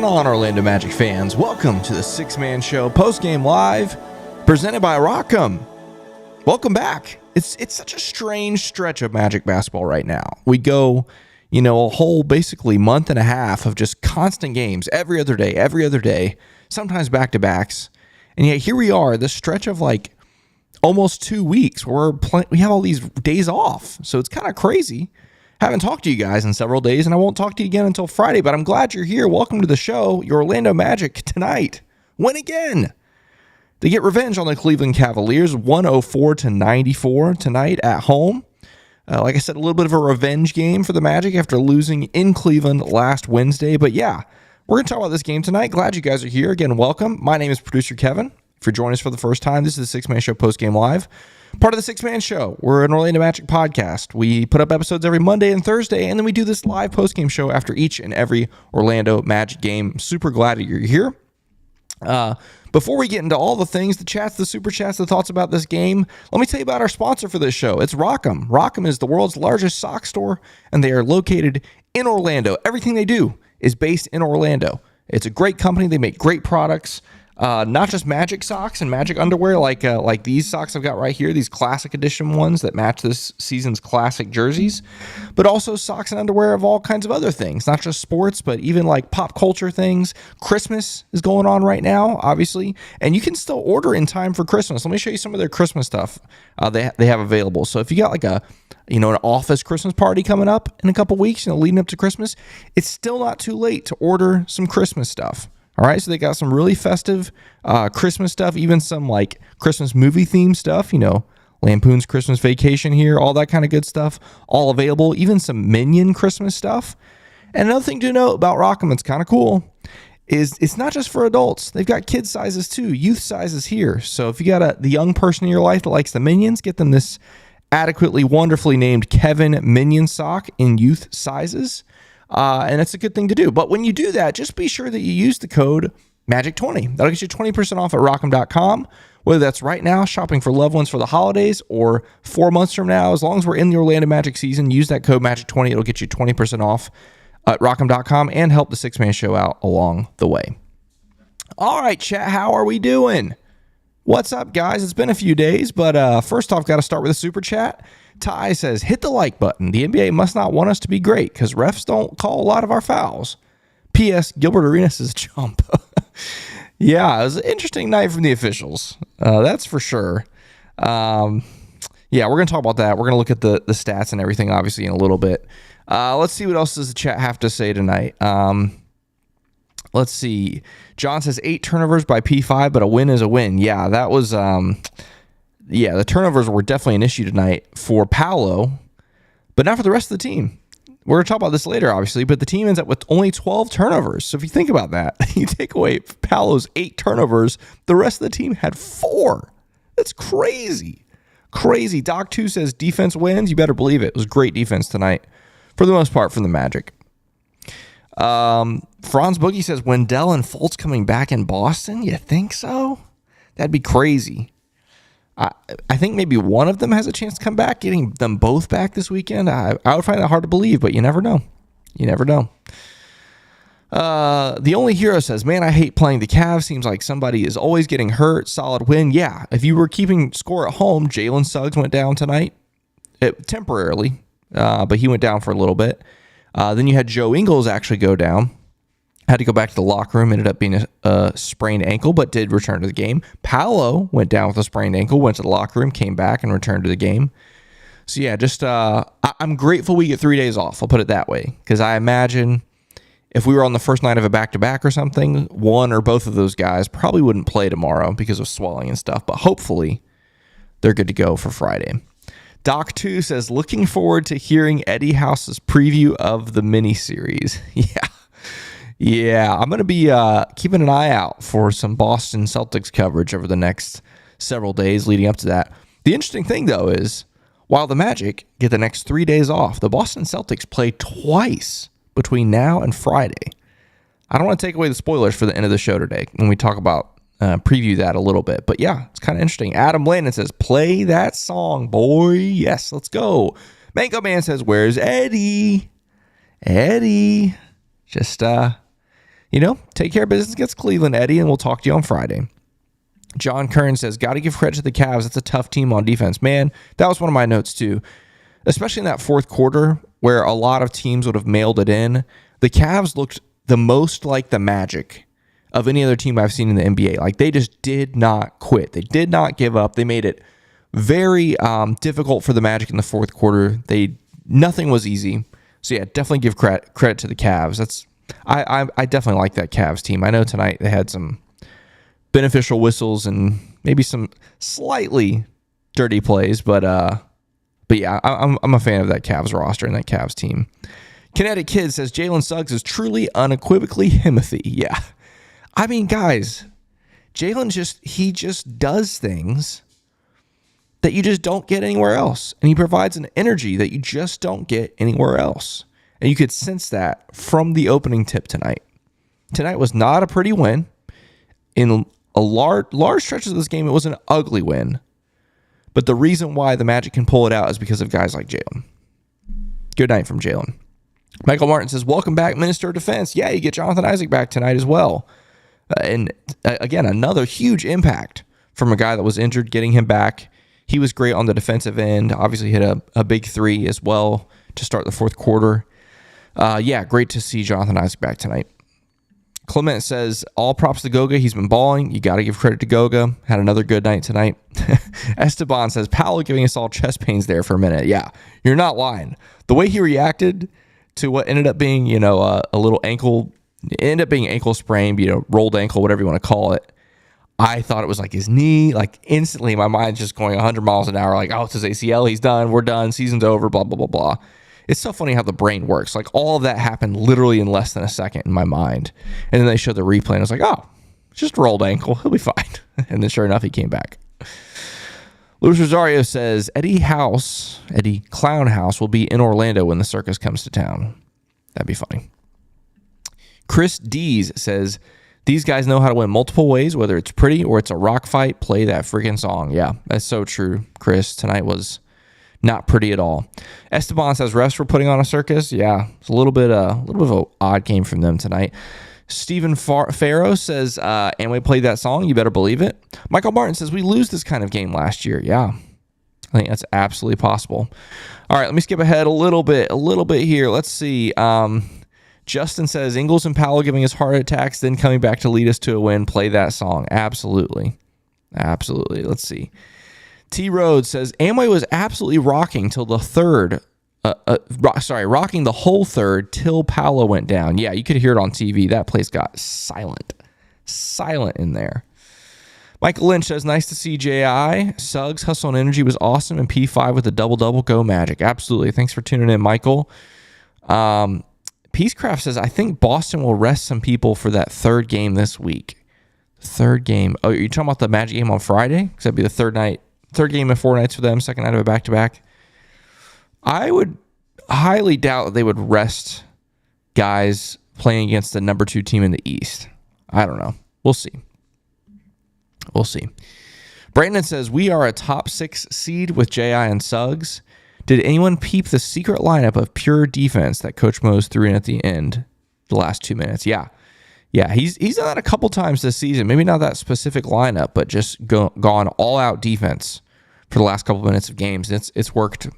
going on, Orlando Magic fans? Welcome to the Six-Man Show Postgame Live, presented by Rock'em. Welcome back. It's such a strange stretch of Magic basketball right now. We go, a whole basically month and a half of just constant games every other day, sometimes back-to-backs. And yet here we are, this stretch of like almost 2 weeks where we have all these days off. So it's kind of crazy. Haven't talked to you guys in several days, and I won't talk to you again until Friday, but I'm glad you're here. Welcome to the show. Your Orlando Magic tonight win again. They get revenge on the Cleveland Cavaliers, 104-94 tonight at home. Like I said, a little bit of a revenge game for the Magic after losing in Cleveland last Wednesday. But yeah, we're going to talk about this game tonight. Glad you guys are here. Again, welcome. My name is Producer Kevin. If you're joining us for the first time, this is the Six-Man Show Postgame Live. Part of the Six-Man Show. We're an Orlando Magic podcast. We put up episodes every Monday and Thursday, and then we do this live postgame show after each and every Orlando Magic game. Super glad that you're here. Before we get into all the things, the chats, the super chats, the thoughts about this game, let me tell you about our sponsor for this show. It's Rock'em. Rock'em is the world's largest sock store, and they are located in Orlando. Everything they do is based in Orlando. It's a great company. They make great products. Not just Magic socks and Magic underwear like these socks I've got right here, these classic edition ones that match this season's classic jerseys, but also socks and underwear of all kinds of other things, not just sports, but even like pop culture things. Christmas is going on right now, obviously, and you can still order in time for Christmas. Let me show you some of their Christmas stuff they have available. So if you got like an office Christmas party coming up in a couple weeks, leading up to Christmas, it's still not too late to order some Christmas stuff. All right, so they got some really festive Christmas stuff, even some like Christmas movie themed stuff, Lampoon's Christmas Vacation here, all that kind of good stuff, all available, even some Minion Christmas stuff. And another thing to note about Rock'em, it's kind of cool, is it's not just for adults. They've got kid sizes too, youth sizes here. So if you got the young person in your life that likes the Minions, get them this adequately, wonderfully named Kevin Minion sock in youth sizes. And it's a good thing to do. But when you do that, just be sure that you use the code MAGIC20. That'll get you 20% off at Rock'em.com, whether that's right now, shopping for loved ones for the holidays, or 4 months from now. As long as we're in the Orlando Magic season, use that code MAGIC20. It'll get you 20% off at Rock'em.com and help the Six-Man Show out along the way. All right, chat, how are we doing? What's up, guys? It's been a few days, but first off, got to start with a super chat. Ty says, hit the like button. The NBA must not want us to be great because refs don't call a lot of our fouls. P.S. Gilbert Arenas is a chump. Yeah, it was an interesting night from the officials. That's for sure. Yeah, we're going to talk about that. We're going to look at the stats and everything, obviously, in a little bit. Let's see what else does the chat have to say tonight. Let's see. John says 8 turnovers by P5, but a win is a win. Yeah, that was... Yeah, the turnovers were definitely an issue tonight for Paolo, but not for the rest of the team. We're going to talk about this later, obviously, but the team ends up with only 12 turnovers. So if you think about that, you take away Paolo's 8 turnovers, the rest of the team had 4. That's crazy. Crazy. Doc2 says defense wins. You better believe it. It was great defense tonight, for the most part, from the Magic. Franz Boogie says, Wendell and Fultz coming back in Boston? You think so? That'd be crazy. I think maybe one of them has a chance to come back. Getting them both back this weekend, I would find that hard to believe, but you never know. You never know. The Only Hero says, man, I hate playing the Cavs. Seems like somebody is always getting hurt. Solid win. Yeah, if you were keeping score at home, Jalen Suggs went down tonight, temporarily, but he went down for a little bit. Then you had Joe Ingles actually go down. Had to go back to the locker room, ended up being a sprained ankle, but did return to the game. Paolo went down with a sprained ankle, went to the locker room, came back, and returned to the game. So yeah, just I'm grateful we get 3 days off. I'll put it that way, because I imagine if we were on the first night of a back-to-back or something, one or both of those guys probably wouldn't play tomorrow because of swelling and stuff, but hopefully they're good to go for Friday. Doc2 says, looking forward to hearing Eddie House's preview of the miniseries. Yeah, I'm going to be keeping an eye out for some Boston Celtics coverage over the next several days leading up to that. The interesting thing, though, is while the Magic get the next 3 days off, the Boston Celtics play twice between now and Friday. I don't want to take away the spoilers for the end of the show today when we talk about preview that a little bit. But yeah, it's kind of interesting. Adam Landon says, play that song, boy. Yes, let's go. Mango Man says, where's Eddie? Eddie. Just, take care of business against Cleveland, Eddie, and we'll talk to you on Friday. John Kern says, got to give credit to the Cavs. That's a tough team on defense. Man, that was one of my notes too, especially in that fourth quarter where a lot of teams would have mailed it in. The Cavs looked the most like the Magic of any other team I've seen in the NBA. Like, they just did not quit. They did not give up. They made it very difficult for the Magic in the fourth quarter. Nothing was easy. So yeah, definitely give credit to the Cavs. I definitely like that Cavs team. I know tonight they had some beneficial whistles and maybe some slightly dirty plays, but yeah, I'm a fan of that Cavs roster and that Cavs team. Kinetic Kid says Jalen Suggs is truly unequivocally Himothy. Yeah, I mean, guys, Jalen just does things that you just don't get anywhere else, and he provides an energy that you just don't get anywhere else, and you could sense that from the opening tip tonight. Tonight was not a pretty win. In a large stretches of this game, it was an ugly win. But the reason why the Magic can pull it out is because of guys like Jalen. Good night from Jalen. Michael Martin says, welcome back, Minister of Defense. Yeah, you get Jonathan Isaac back tonight as well. And again, another huge impact from a guy that was injured, getting him back. He was great on the defensive end. Obviously hit a big three as well to start the fourth quarter. Yeah, great to see Jonathan Isaac back tonight. Clement says, all props to Goga. He's been balling. You got to give credit to Goga. Had another good night tonight. Esteban says, Paolo giving us all chest pains there for a minute. Yeah, you're not lying. The way he reacted to what ended up being, a little ankle, it ended up being ankle sprain, rolled ankle, whatever you want to call it. I thought it was like his knee. Like, instantly, my mind's just going 100 miles an hour. Like, oh, it's his ACL. He's done. We're done. Season's over. Blah, blah, blah, blah. It's so funny how the brain works. Like, all of that happened literally in less than a second in my mind. And then they showed the replay, and I was like, oh, just a rolled ankle. He'll be fine. And then sure enough, he came back. Luis Rosario says, Eddie Clown House will be in Orlando when the circus comes to town. That'd be funny. Chris Dees says, these guys know how to win multiple ways, whether it's pretty or it's a rock fight. Play that freaking song. Yeah, that's so true, Chris. Tonight was not pretty at all. Esteban says refs were putting on a circus. Yeah, it's a little bit of an odd game from them tonight. Stephen Farrow says Amway played that song. You better believe it. Michael Martin says we lose this kind of game last year. Yeah, I think that's absolutely possible. All right, let me skip ahead a little bit here. Let's see. Justin says Ingles and Powell giving us heart attacks, then coming back to lead us to a win. Play that song. Absolutely. Let's see. T. Rhodes says Amway was absolutely rocking till the third. Rocking the whole third till Paolo went down. Yeah, you could hear it on TV. That place got silent in there. Michael Lynch says, nice to see J.I. Suggs, hustle and energy was awesome, and P5 with a double-double. Go Magic. Absolutely. Thanks for tuning in, Michael. Peacecraft says, I think Boston will rest some people for that third game this week. Third game. Oh, are you talking about the Magic game on Friday? Because that'd be the third game in 4 nights for them, second night of a back-to-back. I would highly doubt that they would rest guys playing against the number 2 team in the East. I don't know. We'll see. Brandon says, we are a top 6 seed with J.I. and Suggs. Did anyone peep the secret lineup of pure defense that Coach Mose threw in at the end, the last 2 minutes? Yeah, he's done that a couple times this season. Maybe not that specific lineup, but just gone all-out defense for the last couple minutes of games. It's worked,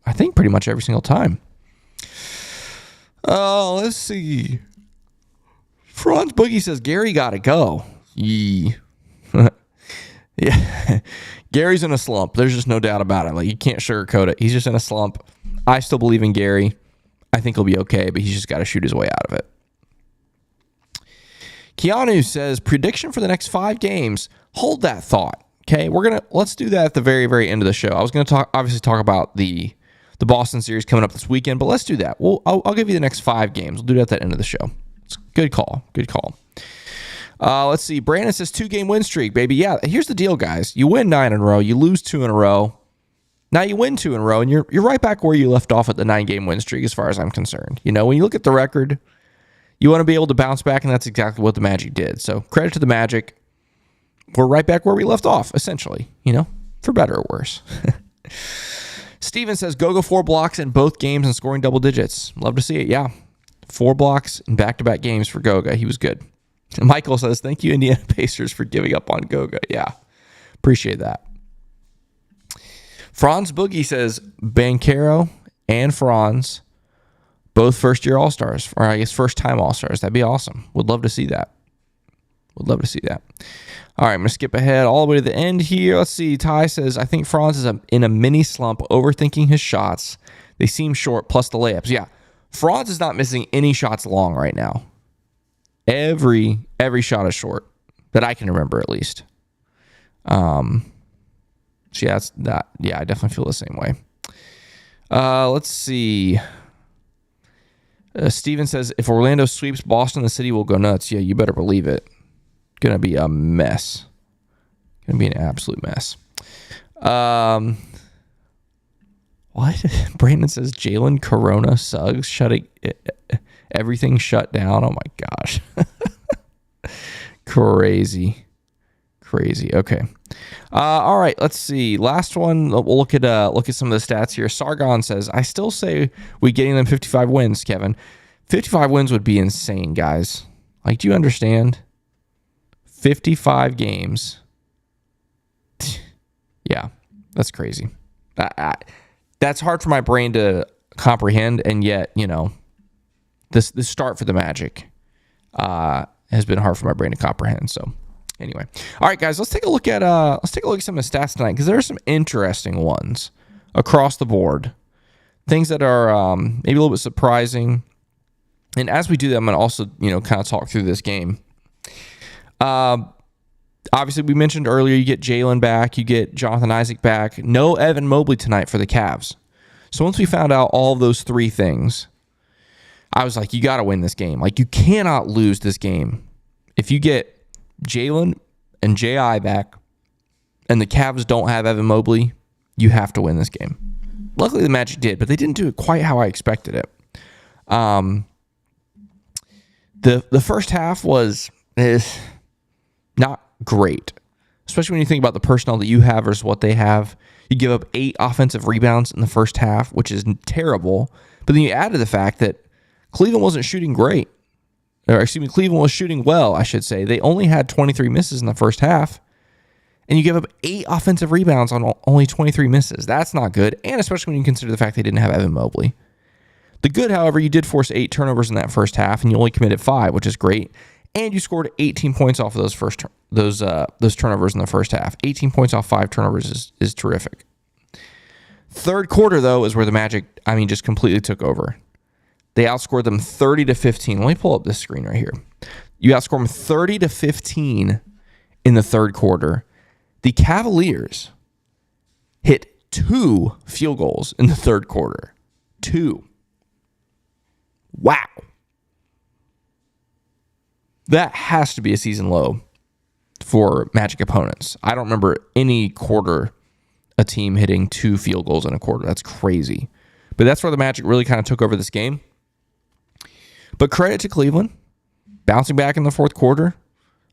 I think, pretty much every single time. Oh, let's see. Franz Boogie says, Gary got to go. Yee. Yeah. Gary's in a slump. There's just no doubt about it. Like, you can't sugarcoat it. He's just in a slump. I still believe in Gary. I think he'll be okay, but he's just got to shoot his way out of it. Keanu says, prediction for the next 5 games. Hold that thought. Okay, let's do that at the very, very end of the show. I was going to obviously talk about the Boston series coming up this weekend, but let's do that. I'll give you the next 5 games. We'll do that at the end of the show. It's a good call. Let's see. Brandon says 2-game win streak, baby. Yeah, here's the deal, guys. You win 9 in a row. You lose 2 in a row. Now you win 2 in a row, and you're right back where you left off at the 9-game win streak as far as I'm concerned. When you look at the record, you want to be able to bounce back, and that's exactly what the Magic did. So credit to the Magic. We're right back where we left off, essentially, for better or worse. Steven says, go 4 blocks in both games and scoring double digits. Love to see it, yeah. 4 blocks in back-to-back games for Goga. He was good. Michael says, thank you, Indiana Pacers, for giving up on Goga. Yeah, appreciate that. Franz Boogie says, Banchero and Franz, both first-year All-Stars, or I guess first-time All-Stars. That'd be awesome. Would love to see that. All right, I'm going to skip ahead all the way to the end here. Let's see. Ty says, I think Franz is in a mini slump, overthinking his shots. They seem short, plus the layups. Yeah, Franz is not missing any shots long right now. Every shot is short that I can remember, at least. So yeah, that's that. Yeah, I definitely feel the same way. Let's see. Steven says, if Orlando sweeps Boston, the city will go nuts. Yeah, you better believe it. Gonna be a mess. Gonna be an absolute mess. What? Brandon says Jalen Corona Suggs shutting everything shut down. Oh my gosh. Crazy. Okay. All right. Let's see. Last one. We'll look at some of the stats here. Sargon says, I still say we getting them 55 wins, Kevin. 55 wins would be insane, guys. Like, do you understand? 55 games. Yeah, that's crazy. That's hard for my brain to comprehend, and yet, this start for the Magic has been hard for my brain to comprehend. So, anyway, all right, guys, let's take a look at some of the stats tonight, because there are some interesting ones across the board, things that are maybe a little bit surprising. And as we do that, I'm going to also kind of talk through this game. Obviously, we mentioned earlier, you get Jalen back, you get Jonathan Isaac back. No Evan Mobley tonight for the Cavs. So once we found out all of those three things, I was like, you got to win this game. Like, you cannot lose this game. If you get Jalen and J.I. back and the Cavs don't have Evan Mobley, you have to win this game. Luckily, the Magic did, but they didn't do it quite how I expected it. The first half was not great, especially when you think about the personnel that you have versus what they have. You give up 8 offensive rebounds in the first half, which is terrible. But then you add to the fact that Cleveland wasn't shooting great. Cleveland was shooting well, I should say. They only had 23 misses in the first half. And you give up 8 offensive rebounds on only 23 misses. That's not good. And especially when you consider the fact they didn't have Evan Mobley. The good, however, you did force 8 turnovers in that first half, and you only committed 5, which is great. And you scored 18 points off of those turnovers in the first half. 18 points off 5 turnovers is terrific. Third quarter, though, is where the Magic, just completely took over. They outscored them 30-15. Let me pull up this screen right here. You outscored them 30-15 in the third quarter. The Cavaliers hit 2 field goals in the third quarter. 2. Wow. That has to be a season low for Magic opponents. I don't remember any quarter a team hitting 2 field goals in a quarter. That's crazy. But that's where the Magic really kind of took over this game. But credit to Cleveland, bouncing back in the fourth quarter.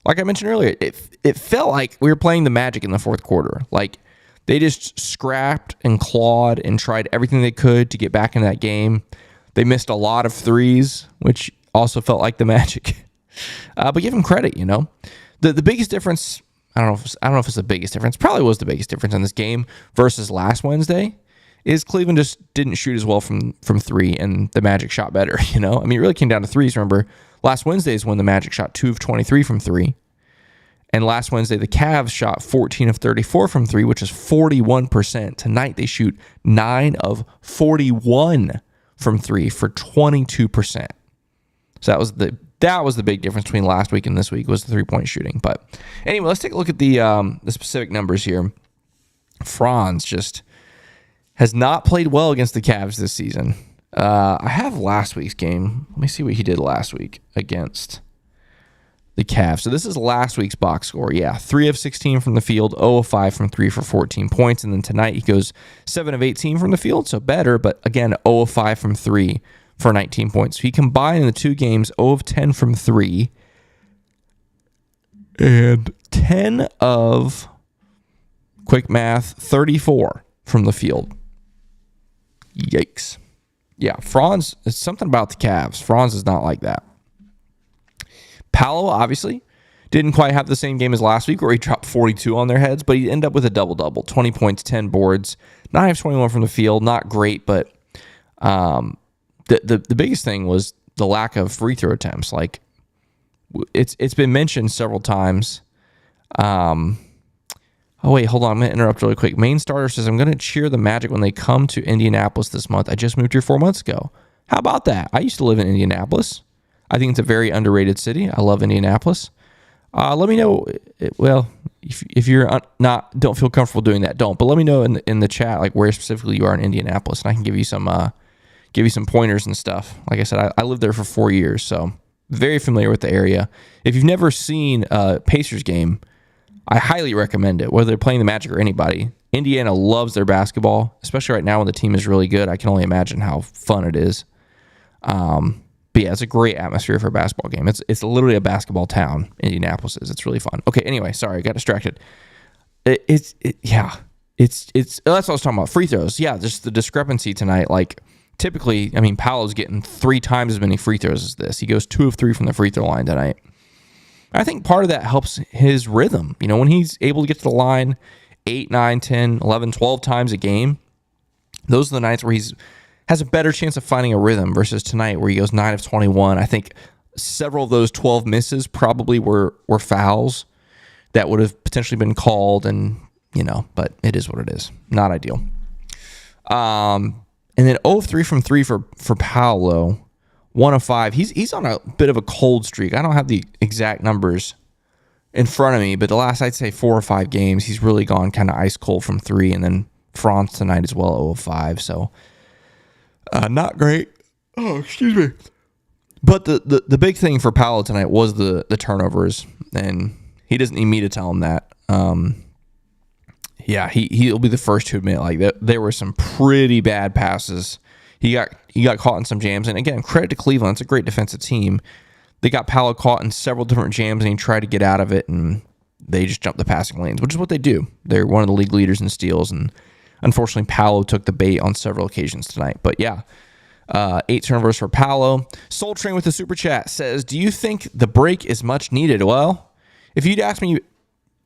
Like I mentioned earlier, it felt like we were playing the Magic in the fourth quarter. Like, they just scrapped and clawed and tried everything they could to get back into that game. They missed a lot of threes, which also felt like the Magic. But give them credit, The biggest difference, I don't know if it's the biggest difference, probably was the biggest difference in this game versus last Wednesday, is Cleveland just didn't shoot as well from 3, and the Magic shot better, It really came down to threes. Remember, last Wednesday is when the Magic shot 2 of 23 from 3. And last Wednesday, the Cavs shot 14 of 34 from 3, which is 41%. Tonight, they shoot 9 of 41 from 3 for 22%. So that was the big difference between last week and this week, was the 3-point shooting. But anyway, let's take a look at the specific numbers here. Franz just has not played well against the Cavs this season. I have last week's game. Let me see what he did last week against the Cavs. So this is last week's box score. Yeah, 3 of 16 from the field, 0 of 5 from 3 for 14 points. And then tonight he goes 7 of 18 from the field, so better, but again, 0 of 5 from 3 for 19 points. So he combined in the 2 games 0 of 10 from 3 and 10 of, quick math, 34 from the field. Yikes. Yeah, Franz, it's something about the Cavs. Franz is not like that. Paolo, obviously, didn't quite have the same game as last week where he dropped 42 on their heads, but he ended up with a double-double, 20 points, 10 boards, 9 of 21 from the field. Not great, but the biggest thing was the lack of free throw attempts. Like, it's been mentioned several times. Oh, wait, hold on. I'm going to interrupt really quick. Main starter says, I'm going to cheer the Magic when they come to Indianapolis this month. I just moved here 4 months ago. How about that? I used to live in Indianapolis. I think it's a very underrated city. I love Indianapolis. Let me know. Well, if you're don't feel comfortable doing that, don't. But let me know in the chat like where specifically you are in Indianapolis, and I can give you some pointers and stuff. Like I said, I lived there for 4 years, so very familiar with the area. If you've never seen a Pacers game, I highly recommend it, whether they're playing the Magic or anybody. Indiana loves their basketball, especially right now when the team is really good. I can only imagine how fun it is. But yeah, it's a great atmosphere for a basketball game. It's literally a basketball town. Indianapolis is. It's really fun. Okay, anyway, sorry, I got distracted. It's that's what I was talking about. Free throws. Yeah, just the discrepancy tonight. Like typically, I mean, Paolo's getting 3 times as many free throws as this. He goes 2 of 3 from the free throw line tonight. I think part of that helps his rhythm. You know, when he's able to get to the line 8, 9, 10, 11, 12 times a game, those are the nights where he's has a better chance of finding a rhythm versus tonight where he goes 9 of 21. I think several of those 12 misses probably were fouls that would have potentially been called, and but it is what it is. Not ideal. And then 0 of 3 from 3 for Paolo, 1 of 5. He's on a bit of a cold streak. I don't have the exact numbers in front of me, but the last, I'd say 4 or 5 games, he's really gone kind of ice cold from 3, and then France tonight as well, 0 of 5. So not great. Oh, excuse me. But the big thing for Paolo tonight was the turnovers, and he doesn't need me to tell him that. Yeah, he'll be the first to admit like that there were some pretty bad passes. He got caught in some jams, and again, credit to Cleveland. It's a great defensive team. They got Paolo caught in several different jams, and he tried to get out of it, and they just jumped the passing lanes, which is what they do. They're one of the league leaders in steals, and unfortunately, Paolo took the bait on several occasions tonight. But yeah, 8 turnovers for Paolo. Soul Train with the super chat says, do you think the break is much needed? Well, if you'd asked me,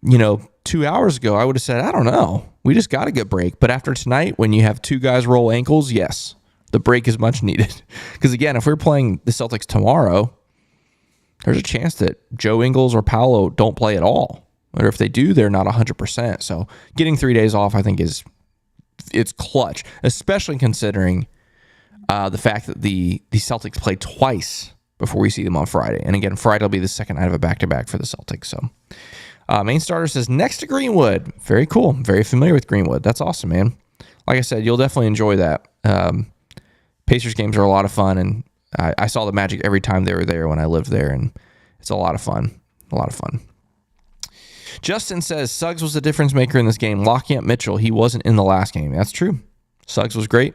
2 hours ago, I would have said, I don't know. We just got a good break. But after tonight, when you have 2 guys roll ankles, yes, the break is much needed. Because again, if we're playing the Celtics tomorrow, there's a chance that Joe Ingles or Paolo don't play at all. Or if they do, they're not 100%. So getting 3 days off, I think, it's clutch, especially considering the fact that the Celtics play twice before we see them on Friday. And again, Friday will be the second night of a back-to-back for the Celtics. So main starter says, next to Greenwood. Very cool. Very familiar with Greenwood. That's awesome, man. Like I said, you'll definitely enjoy that. Pacers games are a lot of fun, and I saw the Magic every time they were there when I lived there, and it's a lot of fun. A lot of fun. Justin says, Suggs was the difference maker in this game. Locking up Mitchell, he wasn't in the last game. That's true. Suggs was great.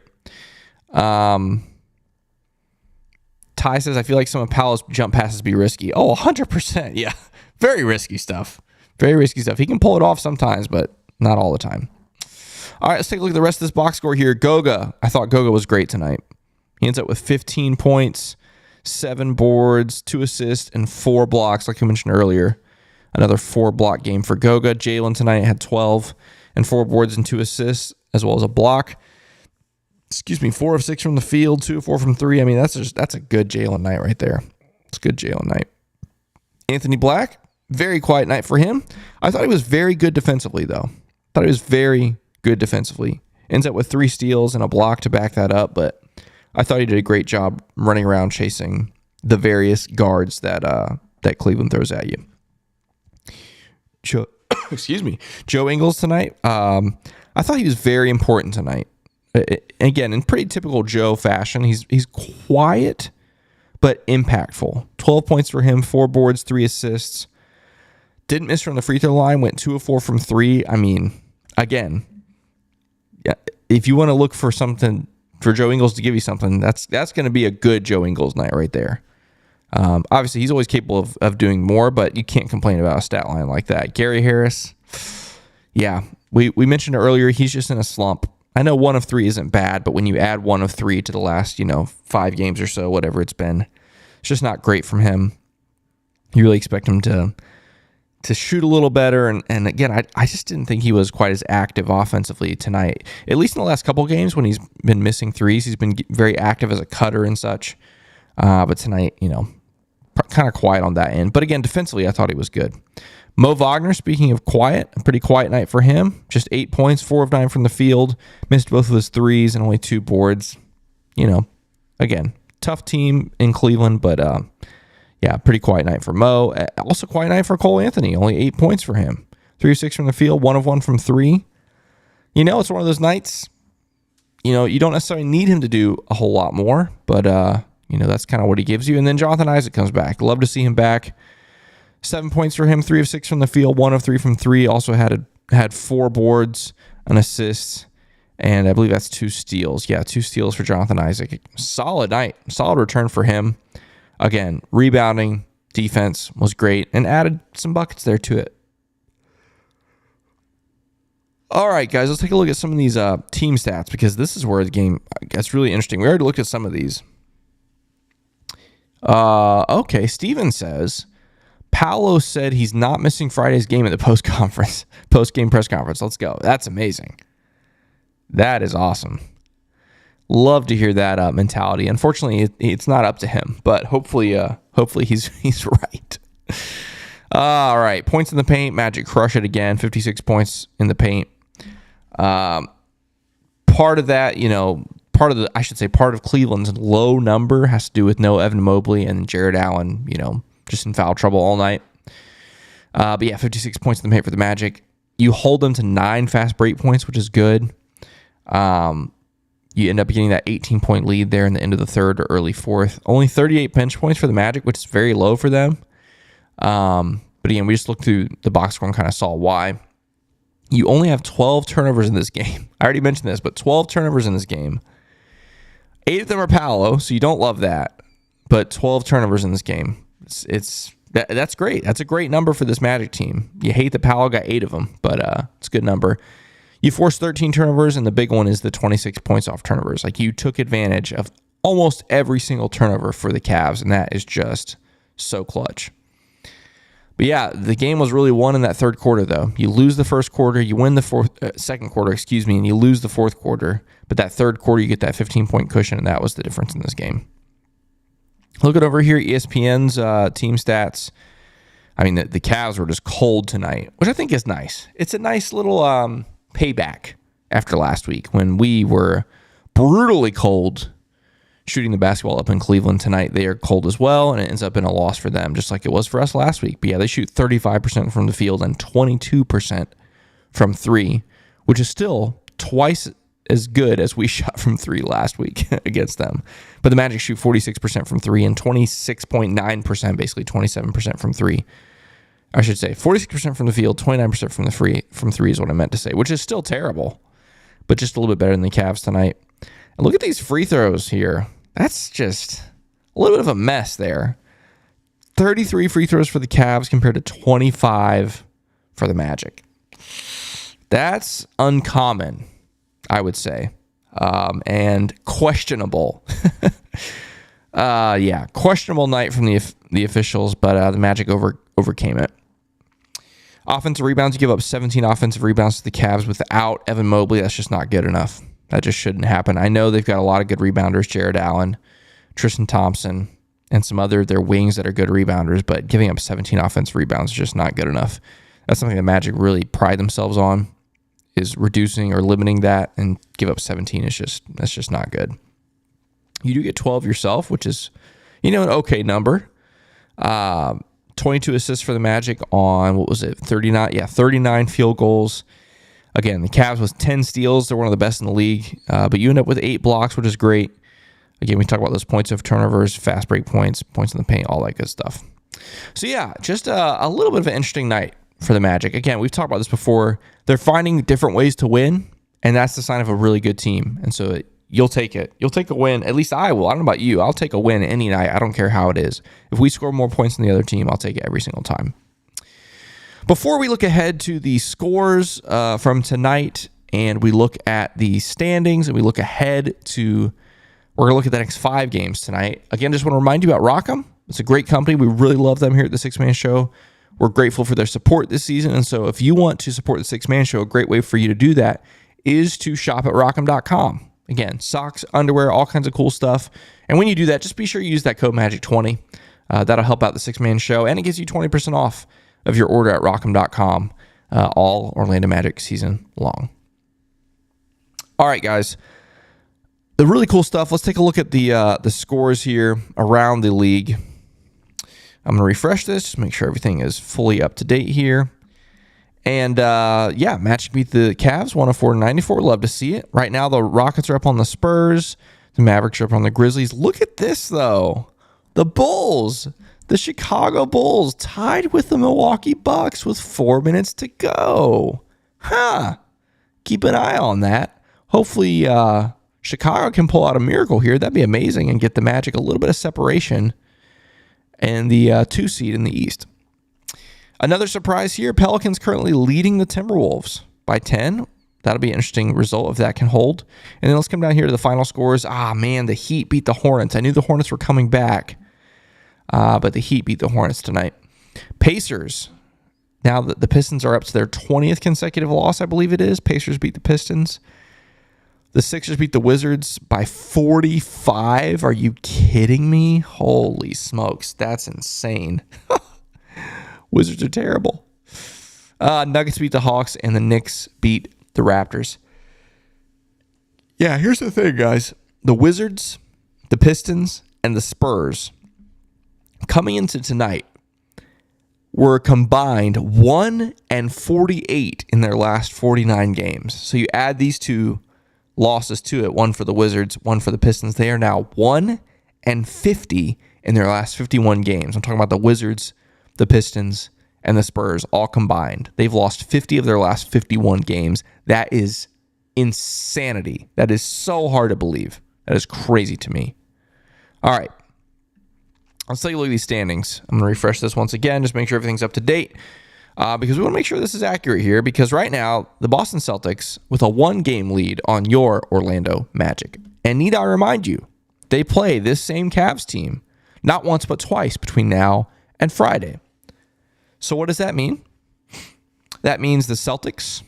Ty says, I feel like some of Paolo's jump passes be risky. Oh, 100%. Yeah. Very risky stuff. Very risky stuff. He can pull it off sometimes, but not all the time. All right, let's take a look at the rest of this box score here. Goga. I thought Goga was great tonight. He ends up with 15 points, 7 boards, 2 assists, and 4 blocks, like I mentioned earlier. Another 4-block game for Goga. Jalen tonight had 12 and 4 boards and 2 assists, as well as a block. 4 of 6 from the field, 2 of 4 from 3. I mean, that's a good Jalen night right there. It's a good Jalen night. Anthony Black, very quiet night for him. I thought he was very good defensively, though. Thought he was very good defensively. Ends up with 3 steals and a block to back that up, but I thought he did a great job running around chasing the various guards that Cleveland throws at you. Joe Ingles tonight. I thought he was very important tonight. Again, in pretty typical Joe fashion, he's quiet but impactful. 12 points for him, 4 boards, 3 assists. Didn't miss from the free throw line. Went 2 of 4 from 3. I mean, again, yeah, if you want to look for something for Joe Ingles to give you something, that's going to be a good Joe Ingles night right there. Obviously, he's always capable of doing more, but you can't complain about a stat line like that. Gary Harris, yeah, we mentioned earlier, he's just in a slump. I know 1 of 3 isn't bad, but when you add 1 of 3 to the last, 5 games or so, whatever it's been, it's just not great from him. You really expect him to shoot a little better. And again, I just didn't think he was quite as active offensively tonight. At least in the last couple of games when he's been missing threes, he's been very active as a cutter and such. But tonight, kind of quiet on that end. But again, defensively, I thought he was good. Mo Wagner, speaking of quiet, a pretty quiet night for him. Just 8 points, 4 of 9 from the field. Missed both of his threes and only 2 boards. Again, tough team in Cleveland, but yeah, pretty quiet night for Mo. Also quiet night for Cole Anthony. Only 8 points for him. 3 of 6 from the field, 1 of 1 from 3. It's one of those nights, you don't necessarily need him to do a whole lot more, but, that's kind of what he gives you. And then Jonathan Isaac comes back. Love to see him back. 7 points for him, 3 of 6 from the field, 1 of 3 from 3. Also had 4 boards, an assist, and I believe that's 2 steals. Yeah, 2 steals for Jonathan Isaac. Solid night. Solid return for him. Again, rebounding, defense was great, and added some buckets there to it. All right, guys, let's take a look at some of these team stats, because this is where the game gets really interesting. We already looked at some of these. Okay, Steven says, Paolo said he's not missing Friday's game at the post-game press conference. Let's go. That's amazing. That is awesome. Love to hear that mentality. Unfortunately, it's not up to him, but hopefully he's right. All right, points in the paint. Magic crush it again. 56 points in the paint. Part of that, part of Cleveland's low number has to do with no Evan Mobley and Jared Allen, just in foul trouble all night. But yeah, 56 points in the paint for the Magic. You hold them to 9 fast break points, which is good. You end up getting that 18-point lead there in the end of the third or early fourth. Only 38 bench points for the Magic, which is very low for them. But again, we just looked through the box score and kind of saw why. You only have 12 turnovers in this game. I already mentioned this, but 12 turnovers in this game. 8 of them are Paolo, so you don't love that. But 12 turnovers in this game. That's great. That's a great number for this Magic team. You hate that Paolo got 8 of them, but it's a good number. You forced 13 turnovers, and the big one is the 26 points off turnovers. Like, you took advantage of almost every single turnover for the Cavs, and that is just so clutch. But yeah, the game was really won in that third quarter, though. You lose the first quarter, you win the second quarter, and you lose the fourth quarter. But that third quarter, you get that 15-point cushion, and that was the difference in this game. Looking over here, ESPN's team stats. I mean, the Cavs were just cold tonight, which I think is nice. It's a nice little payback after last week when we were brutally cold shooting the basketball up in Cleveland. Tonight they are cold as well, and it ends up in a loss for them, just like it was for us last week. But yeah, they shoot 35% from the field and 22% from 3, which is still twice as good as we shot from 3 last week against them. But the Magic shoot 46% from 3 and 26.9%, basically 27% from 3. I should say 46% from the field, 29% from 3 is what I meant to say, which is still terrible, but just a little bit better than the Cavs tonight. And look at these free throws here. That's just a little bit of a mess there. 33 free throws for the Cavs compared to 25 for the Magic. That's uncommon, I would say, and questionable. Questionable night from the officials, but the Magic overcame it. Offensive rebounds, you give up 17 offensive rebounds to the Cavs without Evan Mobley. That's just not good enough. That just shouldn't happen. I know they've got a lot of good rebounders, Jared Allen, Tristan Thompson, and some other their wings that are good rebounders, but giving up 17 offensive rebounds is just not good enough. That's something the Magic really pride themselves on, is reducing or limiting that, and give up 17 that's just not good. You do get 12 yourself, which is, an okay number. 22 assists for the Magic on, 39? Yeah, 39 field goals. Again, the Cavs with 10 steals. They're one of the best in the league. But you end up with 8 blocks, which is great. Again, we talk about those points of turnovers, fast break points, points in the paint, all that good stuff. So yeah, just a little bit of an interesting night for the Magic. Again, we've talked about this before. They're finding different ways to win, and that's the sign of a really good team. And so you'll take it. You'll take a win. At least I will. I don't know about you. I'll take a win any night. I don't care how it is. If we score more points than the other team, I'll take it every single time. Before we look ahead to the scores from tonight, and we look at the standings, and we look ahead to, we're going to look at the next 5 games tonight. Again, just want to remind you about Rock'em. It's a great company. We really love them here at the Six Man Show. We're grateful for their support this season. And so if you want to support the Six Man Show, a great way for you to do that is to shop at rock'em.com. Again, socks, underwear, all kinds of cool stuff. And when you do that, just be sure you use that code MAGIC20. That'll help out the Six Man Show. And it gives you 20% off of your order at rock'em.com all Orlando Magic season long. All right, guys. The really cool stuff. Let's take a look at the scores here around the league. I'm going to refresh this, just make sure everything is fully up to date here. And Magic beat the Cavs 104-94. Love to see it. Right now, the Rockets are up on the Spurs. The Mavericks are up on the Grizzlies. Look at this, though. The Bulls, the Chicago Bulls, tied with the Milwaukee Bucks with 4 minutes to go. Keep an eye on that. Hopefully, Chicago can pull out a miracle here. That'd be amazing and get the Magic a little bit of separation and the 2 seed in the East. Another surprise here, Pelicans currently leading the Timberwolves by 10. That'll be an interesting result if that can hold. And then let's come down here to the final scores. The Heat beat the Hornets. I knew the Hornets were coming back, but the Heat beat the Hornets tonight. Pacers, now that the Pistons are up to their 20th consecutive loss, I believe it is. Pacers beat the Pistons. The Sixers beat the Wizards by 45. Are you kidding me? Holy smokes. That's insane. Wizards are terrible. Nuggets beat the Hawks, and the Knicks beat the Raptors. Yeah, here's the thing, guys. The Wizards, the Pistons, and the Spurs coming into tonight were combined 1-48 in their last 49 games. So you add these two losses to it, one for the Wizards, one for the Pistons. They are now 1-50 in their last 51 games. I'm talking about the Wizards, the Pistons, and the Spurs all combined. They've lost 50 of their last 51 games. That is insanity. That is so hard to believe. That is crazy to me. All right. Let's take a look at these standings. I'm going to refresh this once again, just make sure everything's up to date. Because we want to make sure this is accurate here, because right now, the Boston Celtics with a 1-game lead on your Orlando Magic. And need I remind you, they play this same Cavs team not once but twice between now and Friday. So what does that mean? That means the Celtics,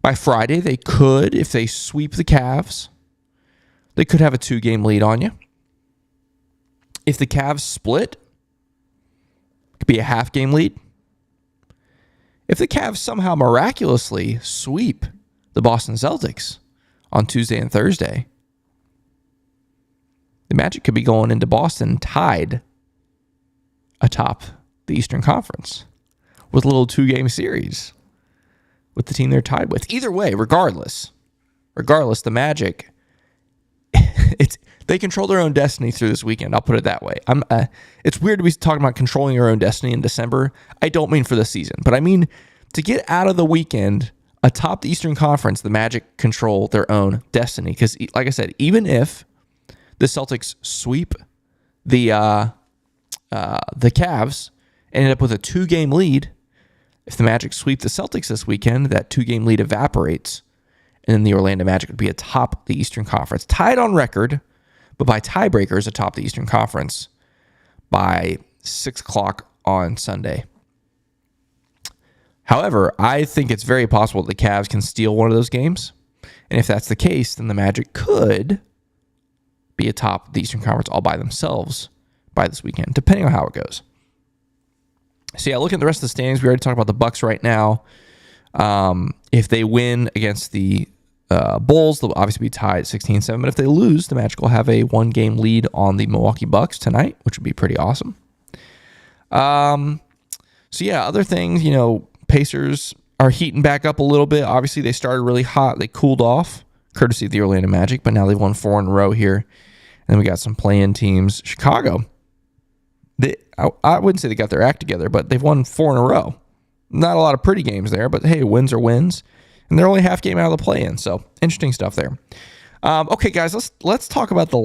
by Friday, they could, if they sweep the Cavs, they could have a 2-game lead on you. If the Cavs split, it could be a half-game lead. If the Cavs somehow miraculously sweep the Boston Celtics on Tuesday and Thursday, the Magic could be going into Boston tied atop the Eastern Conference with a little 2-game series with the team they're tied with. Either way, regardless, the Magic, they control their own destiny through this weekend. I'll put it that way. It's weird to be talking about controlling your own destiny in December. I don't mean for the season, but I mean to get out of the weekend atop the Eastern Conference, the Magic control their own destiny. Because, like I said, even if the Celtics sweep the Cavs and end up with a 2-game lead, if the Magic sweep the Celtics this weekend, that 2-game lead evaporates, and then the Orlando Magic would be atop the Eastern Conference, tied on record, but by tiebreakers atop the Eastern Conference by 6 o'clock on Sunday. However, I think it's very possible that the Cavs can steal one of those games. And if that's the case, then the Magic could be atop the Eastern Conference all by themselves by this weekend, depending on how it goes. So yeah, looking at the rest of the standings, we already talked about the Bucks right now. If they win against the Bulls, they'll obviously be tied at 16-7. But if they lose, the Magic will have a 1-game lead on the Milwaukee Bucks tonight, which would be pretty awesome. So yeah, other things, Pacers are heating back up a little bit. Obviously, they started really hot. They cooled off, courtesy of the Orlando Magic, but now they've won 4 in a row here. And then we got some play-in teams. Chicago, I wouldn't say they got their act together, but they've won 4 in a row. Not a lot of pretty games there, but hey, wins are wins. And they're only half game out of the play-in, so interesting stuff there. Okay, guys, let's talk about the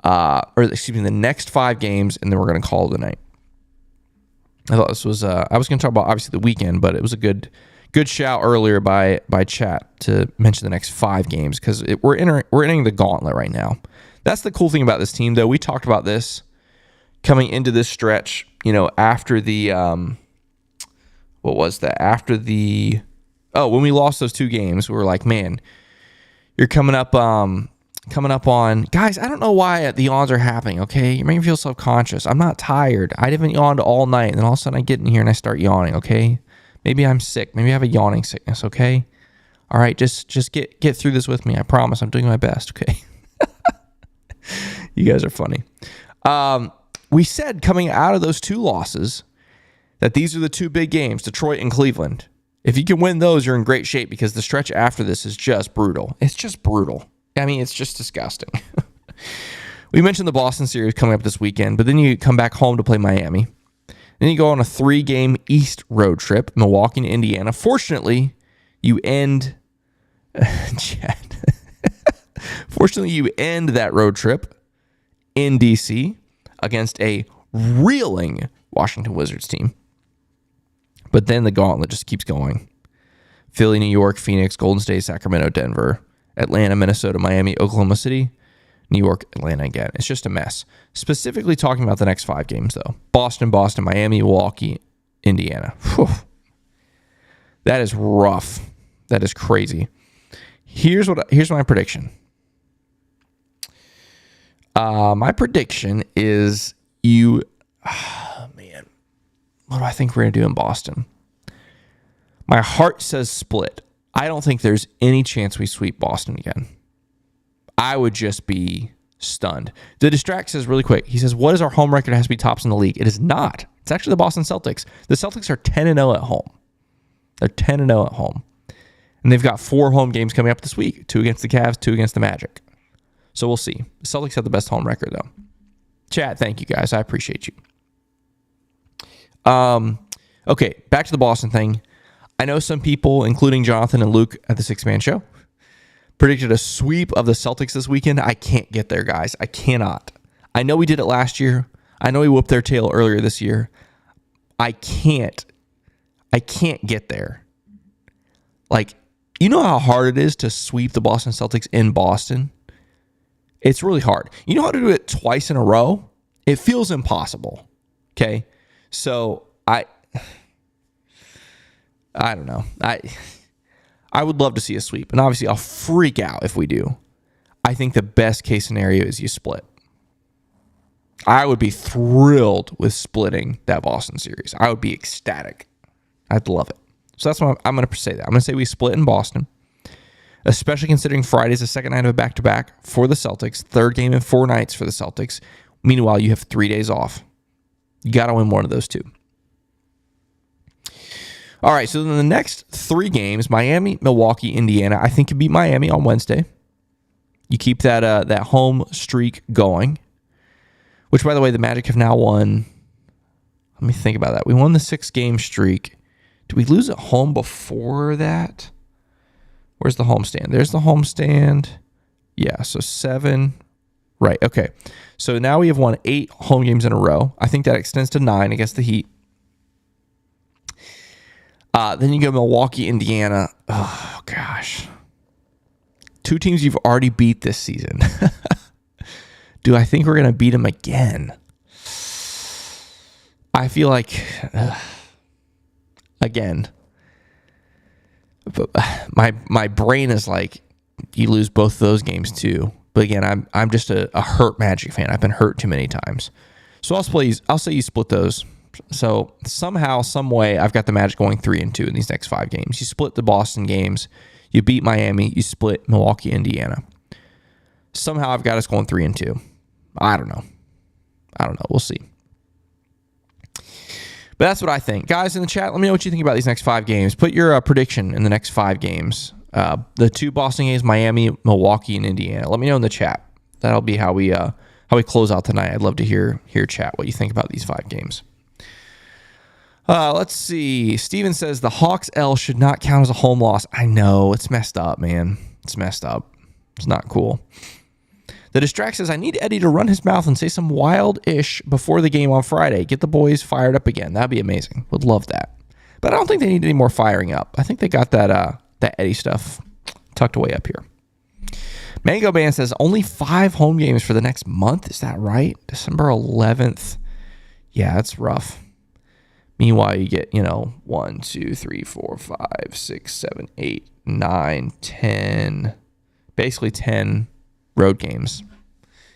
the next 5 games, and then we're going to call it a night. I thought this was I was going to talk about obviously the weekend, but it was a good shout earlier by chat to mention the next 5 games because we're entering the gauntlet right now. That's the cool thing about this team, though. We talked about this coming into this stretch, after the what was that? When we lost those 2 games, we were like, man, you're coming up on, guys, I don't know why the yawns are happening, okay? You're making me feel self-conscious. I'm not tired. I haven't yawned all night, and then all of a sudden I get in here and I start yawning, okay? Maybe I'm sick. Maybe I have a yawning sickness, okay? All right, just get through this with me. I promise I'm doing my best, okay? You guys are funny. We said coming out of those 2 losses that these are the 2 big games, Detroit and Cleveland. If you can win those, you're in great shape because the stretch after this is just brutal. It's just brutal. I mean, it's just disgusting. We mentioned the Boston series coming up this weekend, but then you come back home to play Miami. Then you go on a 3-game East road trip, Milwaukee and Indiana. Fortunately, you end that road trip in D.C. against a reeling Washington Wizards team. But then the gauntlet just keeps going. Philly, New York, Phoenix, Golden State, Sacramento, Denver, Atlanta, Minnesota, Miami, Oklahoma City, New York, Atlanta again. It's just a mess. Specifically talking about the next 5 games, though. Boston, Miami, Milwaukee, Indiana. Whew. That is rough. That is crazy. Here's my prediction. My prediction is man, what do I think we're going to do in Boston? My heart says split. I don't think there's any chance we sweep Boston again. I would just be stunned. The Distract says really quick, he says, what is our home record? It has to be tops in the league. It is not. It's actually the Boston Celtics. The Celtics are 10-0 at home. They're 10-0 at home. And they've got 4 home games coming up this week. 2 against the Cavs, 2 against the Magic. So we'll see. The Celtics have the best home record, though. Chat, thank you, guys. I appreciate you. Okay, back to the Boston thing. I know some people, including Jonathan and Luke at the 6-Man Show, predicted a sweep of the Celtics this weekend. I can't get there, guys. I cannot. I know we did it last year. I know we whooped their tail earlier this year. I can't get there. Like, you know how hard it is to sweep the Boston Celtics in Boston? It's really hard. You know how to do it twice in a row? It feels impossible. Okay? So, I don't know. I would love to see a sweep. And obviously, I'll freak out if we do. I think the best case scenario is you split. I would be thrilled with splitting that Boston series. I would be ecstatic. I'd love it. So that's what I'm going to say that. I'm going to say we split in Boston, especially considering Friday's the second night of a back-to-back for the Celtics, third game in 4 nights for the Celtics. Meanwhile, you have 3 days off. You got to win one of those 2. All right, so then the next 3 games, Miami, Milwaukee, Indiana. I think you beat Miami on Wednesday. You keep that home streak going, which, by the way, the Magic have now won. Let me think about that. We won the 6-game streak. Did we lose at home before that? Where's the homestand? There's the homestand. Yeah, so 7. Right, okay. So now we have won 8 home games in a row. I think that extends to 9 against the Heat. Then you go Milwaukee, Indiana. Oh, gosh. 2 teams you've already beat this season. Do I think we're going to beat them again? I feel like... again. But my brain is like, you lose both of those games too. But again, I'm just a hurt Magic fan. I've been hurt too many times. So I'll say you split those. So somehow, some way, I've got the Magic going 3-2 in these next 5 games. You split the Boston games. You beat Miami. You split Milwaukee, Indiana. Somehow I've got us going 3-2. I don't know. We'll see. But that's what I think. Guys in the chat, let me know what you think about these next 5 games. Put your prediction in the next 5 games. The 2 Boston games, Miami, Milwaukee, and Indiana. Let me know in the chat. That'll be how we close out tonight. I'd love to hear chat what you think about these 5 games. Let's see. Steven says the Hawks L should not count as a home loss. I know. It's messed up, man. It's messed up. It's not cool. The Distract says, I need Eddie to run his mouth and say some wild-ish before the game on Friday. Get the boys fired up again. That'd be amazing. Would love that. But I don't think they need any more firing up. I think they got that Eddie stuff tucked away up here. Mango Band says, only 5 home games for the next month. Is that right? December 11th Yeah, that's rough. Meanwhile, you get, 1, 2, 3, 4, 5, 6, 7, 8, 9, 10, basically 10 road games.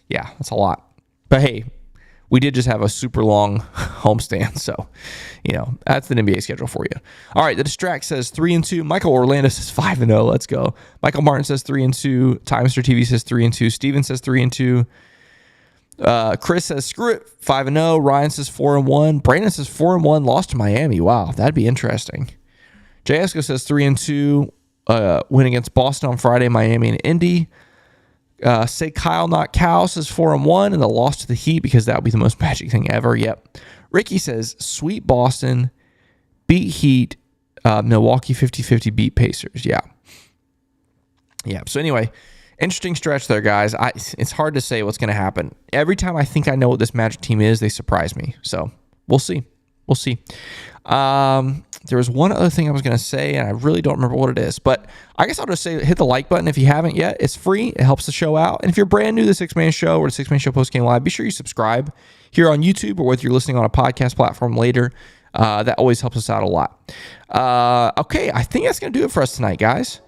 Yeah, that's a lot. But hey, we did just have a super long homestand, so, that's the NBA schedule for you. All right, the Distract says 3-2. Michael Orlando says 5-0. Let's go. Michael Martin says 3-2. Timester TV says 3-2. Steven says 3-2. Chris says screw it, 5-0. Ryan says 4-1. Brandon says 4-1. Lost to Miami. Wow, that'd be interesting. JSCO says 3-2. Win against Boston on Friday, Miami and Indy. Say Kyle not Cal says 4-1 and the loss to the Heat because that would be the most Magic thing ever. Yep. Ricky says sweet Boston, beat Heat, Milwaukee 50-50 beat Pacers. Yeah. So anyway, interesting stretch there, guys. It's hard to say what's going to happen. Every time I think I know what this Magic team is, they surprise me. So we'll see. There was one other thing I was going to say, and I really don't remember what it is. But I guess I'll just say hit the like button if you haven't yet. It's free. It helps the show out. And if you're brand new to the Six Man Show or the Six Man Show Postgame Live, be sure you subscribe here on YouTube or whether you're listening on a podcast platform later. That always helps us out a lot. Okay, I think that's going to do it for us tonight, guys.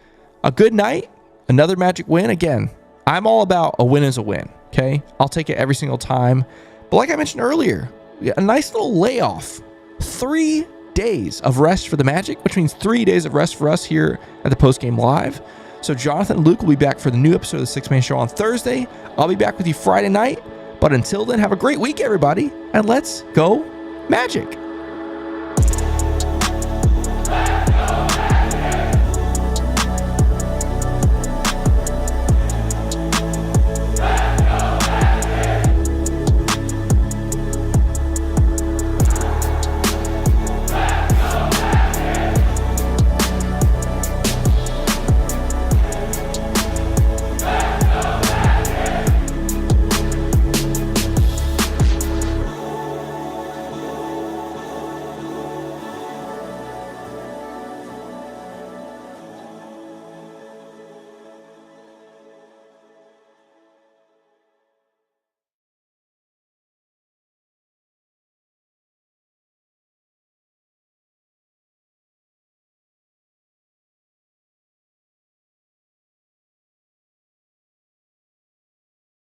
A good night. Another Magic win. Again, I'm all about a win is a win, okay? I'll take it every single time. But like I mentioned earlier, a nice little layoff. 3 days of rest for the Magic, which means 3 days of rest for us here at the Postgame Live. So Jonathan and Luke will be back for the new episode of the Six Man Show on Thursday. I'll be back with you Friday night. But until then, have a great week, everybody. And let's go Magic.